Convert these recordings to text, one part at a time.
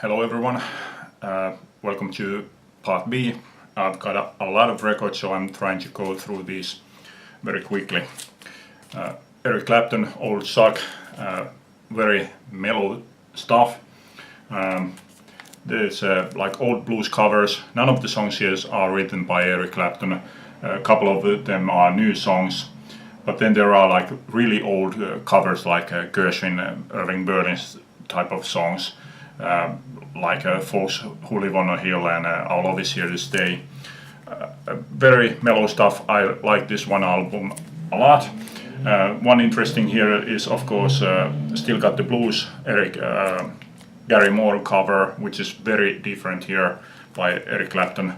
Hello everyone, welcome to part B. I've got a lot of records, so I'm trying to go through these very quickly. Eric Clapton, Old Sock, very mellow stuff. There's like old blues covers. None of the songs here are written by Eric Clapton. A couple of them are new songs. But then there are like really old covers like Gershwin, Irving Berlin's type of songs. Like Folks Who Live on a Hill and Our Love Is Here to Stay. Very mellow stuff. I like this one album a lot. One interesting here is of course Still Got the Blues, Gary Moore cover, which is very different here by Eric Clapton.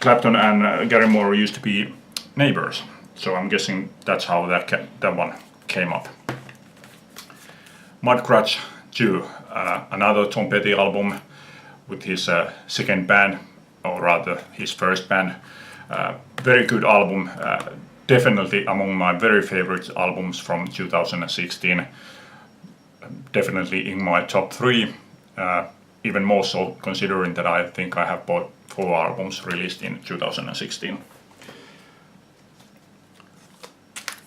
Clapton and Gary Moore used to be neighbors, so I'm guessing that's how that one came up. Mudcrutch 2, another Tom Petty album with his second band, or rather his first band. Very good album, definitely among my very favorite albums from 2016. Definitely in my top 3, even more so considering that I think I have bought 4 albums released in 2016.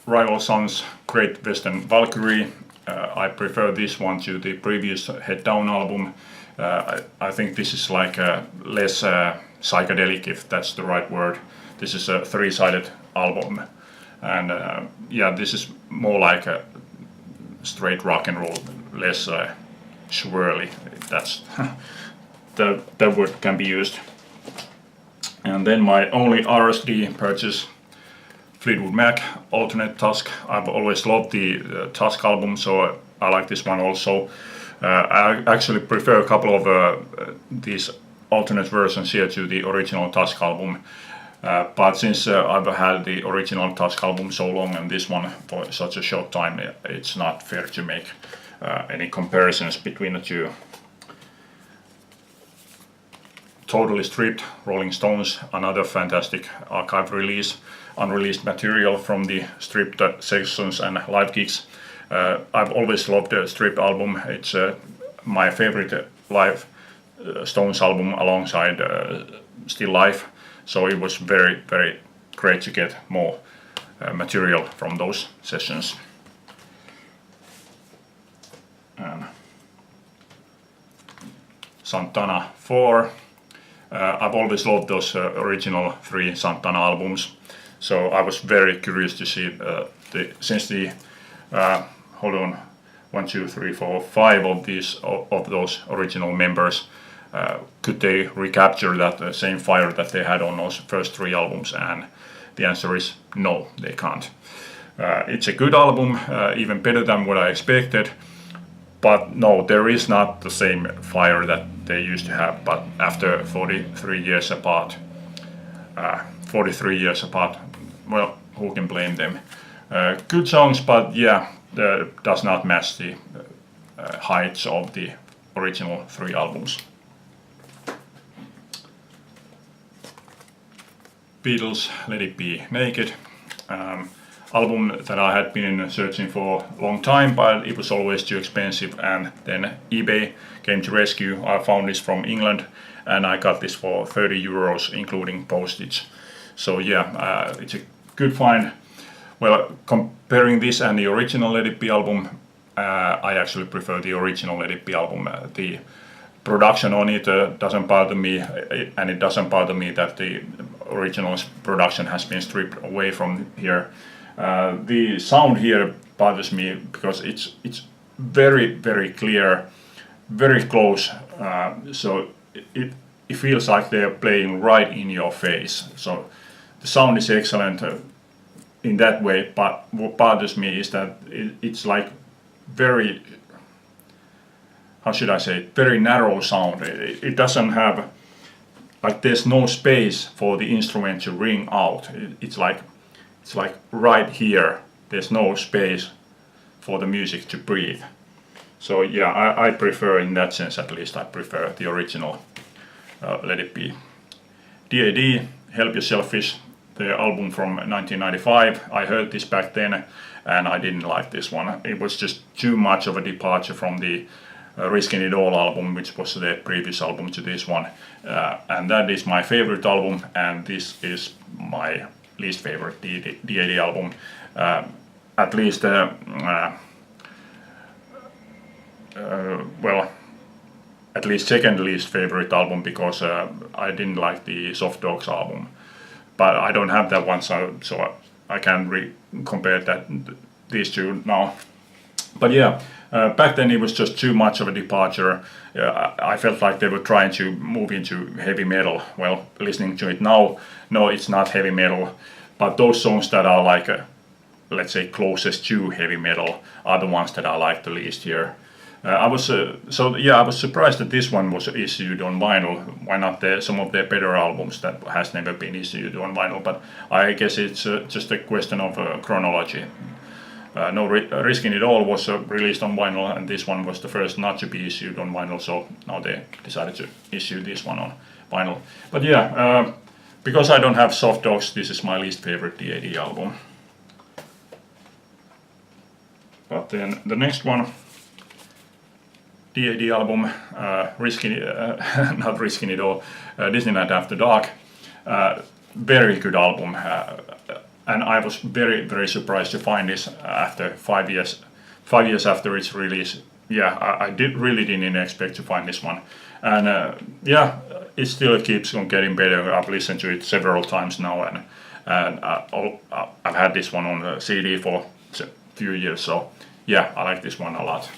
Rival Sons, Great Western Valkyrie. I prefer this one to the previous Head Down album. I think this is like less psychedelic, if that's the right word. This is a 3-sided album, and yeah, this is more like a straight rock and roll, less swirly, if that's that word can be used. And then my only RSD purchase, Fleetwood Mac, Alternate Tusk. I've always loved the Tusk album, so I like this one also. I actually prefer a couple of these alternate versions here to the original Tusk album. But since I've had the original Tusk album so long and this one for such a short time, it's not fair to make any comparisons between the two. Totally Stripped, Rolling Stones, another fantastic archive release. Unreleased material from the Stripped sessions and live gigs. I've always loved the Stripped album. It's my favorite live Stones album alongside Still Life. So it was very, very great to get more material from those sessions. Santana 4. I've always loved those original 3 Santana albums. So I was very curious to see since the hold on, 1, 2, 3, 4, 5 of those original members, could they recapture that same fire that they had on those first 3 albums? And the answer is no, they can't. It's a good album, even better than what I expected. But no, there is not the same fire that they used to have. But after 43 years apart, well, who can blame them? Good songs, but yeah, does not match the heights of the original 3 albums. Beatles, Let It Be Naked. Album that I had been searching for a long time, but it was always too expensive, and then eBay came to rescue. I found this from England and I got this for 30 euros including postage. So yeah, it's a good find. Well, comparing this and the original Let It Be album, I actually prefer the original Let It Be album. The production on it doesn't bother me, and it doesn't bother me that the original production has been stripped away from here. The sound here bothers me because it's very, very clear, very close, so it feels like they're playing right in your face. So the sound is excellent in that way, but what bothers me is that it's like very, how should I say, very narrow sound. It doesn't have, like, there's no space for the instrument to ring out. It's like right here, there's no space for the music to breathe. So yeah, I prefer, in that sense at least, I prefer the original Let It Be. DAD, Help Yourself Fish, the album from 1995. I heard this back then and I didn't like this one. It was just too much of a departure from the Risking It All album, which was the previous album to this one, and that is my favorite album, and this is my least favorite D80 album, at least well, at least second least favorite album, because I didn't like the Soft Dogs album, but I don't have that one, so I can't compare these two now. But yeah, back then it was just too much of a departure. I felt like they were trying to move into heavy metal. Well, listening to it now, no, it's not heavy metal, but those songs that are like, let's say, closest to heavy metal are the ones that I like the least here. I was surprised that this one was issued on vinyl. Why not some of their better albums that has never been issued on vinyl? But I guess it's just a question of chronology. Risking It All was released on vinyl, and this one was the first not to be issued on vinyl, so now they decided to issue this one on vinyl. But yeah, because I don't have Soft Dogs, this is my least favorite D80 album. But then the next one, D80 album, not Risking It All, Disneyland After Dark. Very good album, and I was very, very surprised to find this after 5 years. 5 years after its release. Yeah, I really didn't expect to find this one, and yeah, it still keeps on getting better. I've listened to it several times now, and I've had this one on the CD for a few years. So yeah, I like this one a lot.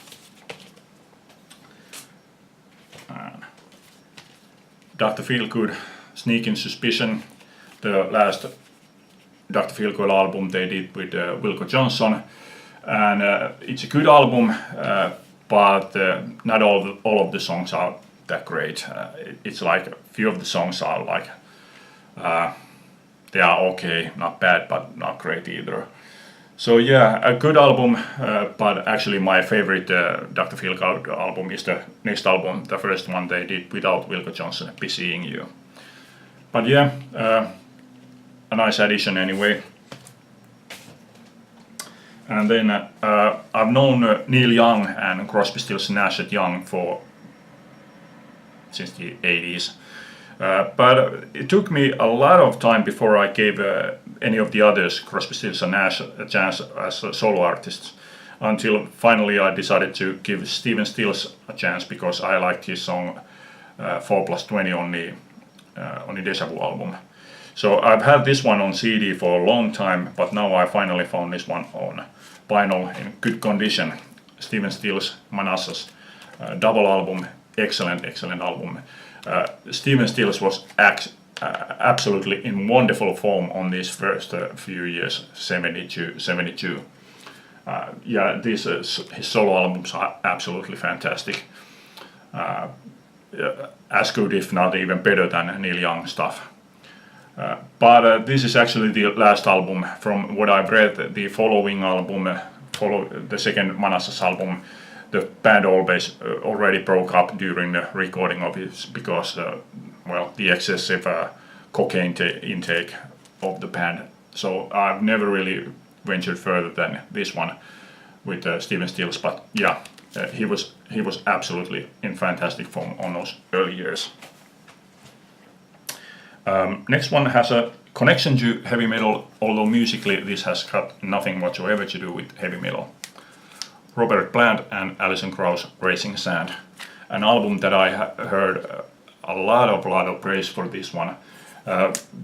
Dr. Feelgood, Sneaking Suspicion, the last Dr. Feelgood album they did with Wilco Johnson, and it's a good album, but not all of the songs are that great. It's like a few of the songs are like they are okay, not bad, but not great either. So yeah, a good album, but actually my favorite Dr. Feelgood album is the next album, the first one they did without Wilco Johnson, Be Seeing You. But yeah, a nice addition anyway. And then I've known Neil Young and Crosby, Stills, Nash & Young since the 80s. But it took me a lot of time before I gave any of the others, Crosby, Stills and Nash, a chance as solo artists, until finally I decided to give Stephen Stills a chance, because I liked his song 4+20 on the Deja Vu album. So I've had this one on CD for a long time, but now I finally found this one on vinyl in good condition. Stephen Stills, Manassas double album, excellent album. Stephen Stills was absolutely in wonderful form on these first few years, 72. Yeah, these his solo albums are absolutely fantastic. As good, if not even better than Neil Young stuff. But this is actually the last album. From what I've read, the following album, the second Manassas album, the band already broke up during the recording of it, because well, the excessive cocaine intake of the band. So I've never really ventured further than this one with Stephen Stills, but yeah, he was absolutely in fantastic form on those early years. Next one has a connection to heavy metal, although musically this has got nothing whatsoever to do with heavy metal. Robert Plant and Alison Krauss, Racing Sand, an album that I heard a lot of praise for this one.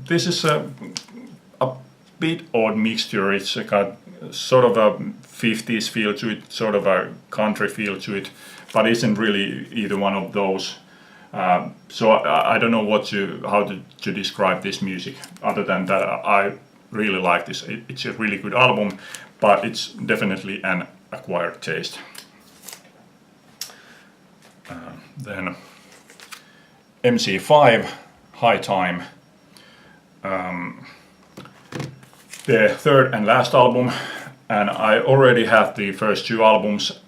This is a bit odd mixture. It's got sort of a 50s feel to it, sort of a country feel to it, but isn't really either one of those. So I don't know how to describe this music, other than that I really like this. It's a really good album, but it's definitely an acquired taste. Then MC5, High Time, the third and last album, and I already had the first two albums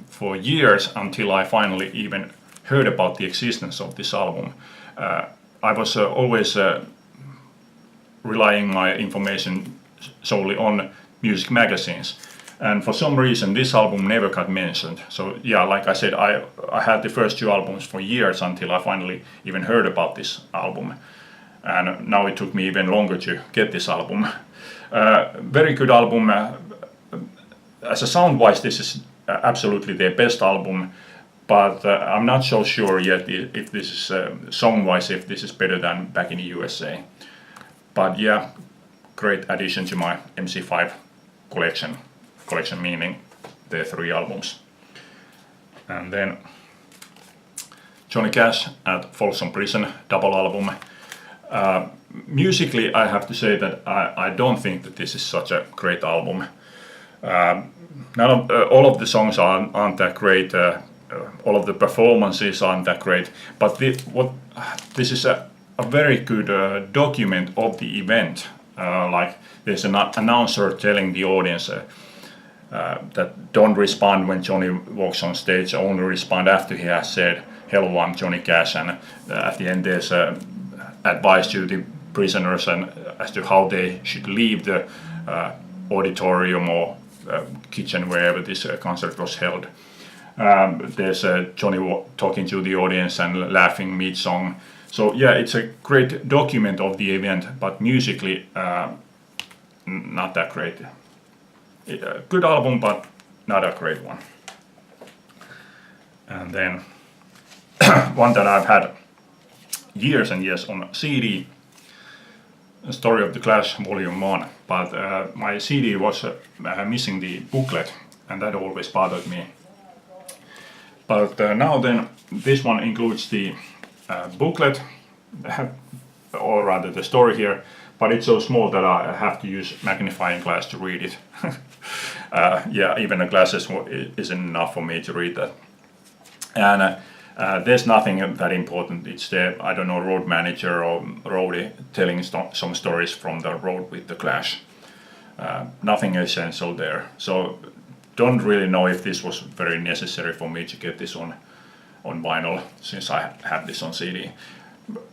for years until I finally even heard about the existence of this album. I was always relying my information solely on music magazines, And for some reason, this album never got mentioned. So yeah, like I said, I had the first two albums for years until I finally even heard about this album. And now it took me even longer to get this album. Very good album. As a sound-wise, this is absolutely their best album. But I'm not so sure yet if this is, song-wise, if this is better than Back in the USA. But yeah, great addition to my MC5 collection. Collection meaning the 3 albums. And then Johnny Cash at Folsom Prison, double album. Musically, I have to say that I don't think that this is such a great album. All of the songs aren't that great. All of the performances aren't that great. But this is a very good document of the event. Like there's an announcer telling the audience that don't respond when Johnny walks on stage, only respond after he has said, "Hello, I'm Johnny Cash," and at the end there's advice to the prisoners and as to how they should leave the auditorium or kitchen wherever this concert was held. There's Johnny talking to the audience and laughing mid-song. So yeah, it's a great document of the event, but musically not that great. Good album, but not a great one. And then one that I've had years and years on CD, Story of the Clash Volume 1, but my CD was missing the booklet, and that always bothered me. But now then, this one includes the booklet, or rather the story here, but it's so small that I have to use magnifying glass to read it. Yeah, even the glasses isn't enough for me to read that. And there's nothing that important. It's the, I don't know, road manager or roadie telling some stories from the road with the Clash. Nothing essential there. So don't really know if this was very necessary for me to get this on vinyl, since I have this on CD.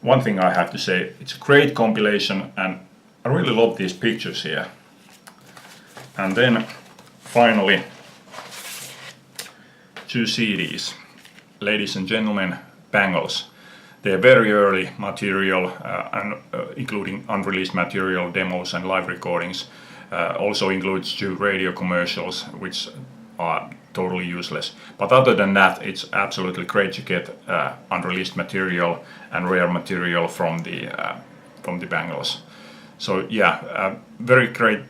One thing I have to say, it's a great compilation, and I really love these pictures here. And then finally 2 CDs. Ladies and gentlemen, Bangles. They're very early material, and including unreleased material, demos and live recordings. Also includes 2 radio commercials, which are totally useless. But other than that, it's absolutely great to get unreleased material and rare material from the Bangles. So yeah, very great,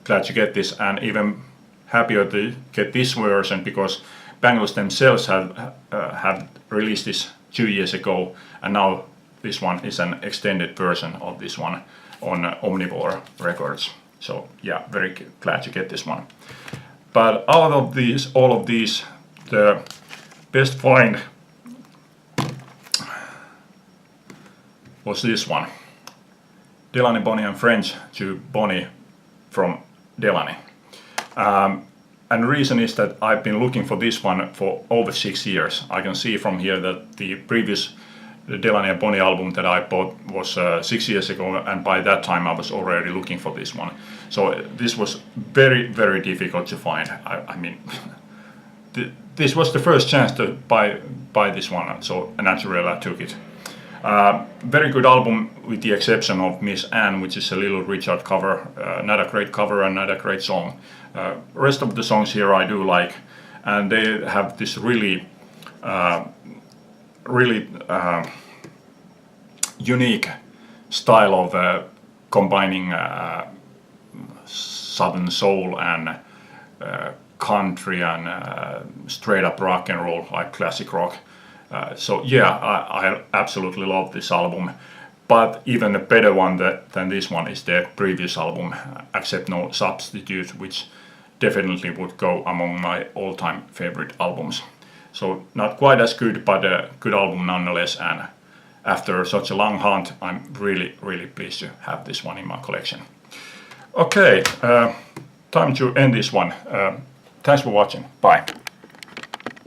glad to get this, and even happier to get this version because Bangles themselves have released this 2 years ago, and now this one is an extended version of this one on Omnivore Records. So yeah, very glad to get this one. But out of these, all of these, the best find was this one. Delaney, Bonnie and Friends to Bonnie from Delaney. And the reason is that I've been looking for this one for over 6 years. I can see from here that the previous Delaney and Bonnie album that I bought was 6 years ago, and by that time I was already looking for this one. So this was very, very difficult to find. I mean, this was the first chance to buy this one, so naturally I took it. Very good album with the exception of Miss Anne, which is a Little Richard cover. Not a great cover and not a great song. Rest of the songs here I do like, and they have this really unique style of combining southern soul and country and straight up rock and roll, like classic rock. So yeah, I absolutely love this album, but even a better one than this one is their previous album, Accept No Substitute, which definitely would go among my all-time favorite albums. So not quite as good, but a good album nonetheless, and after such a long hunt, I'm really, really pleased to have this one in my collection. Okay, time to end this one. Thanks for watching. Bye.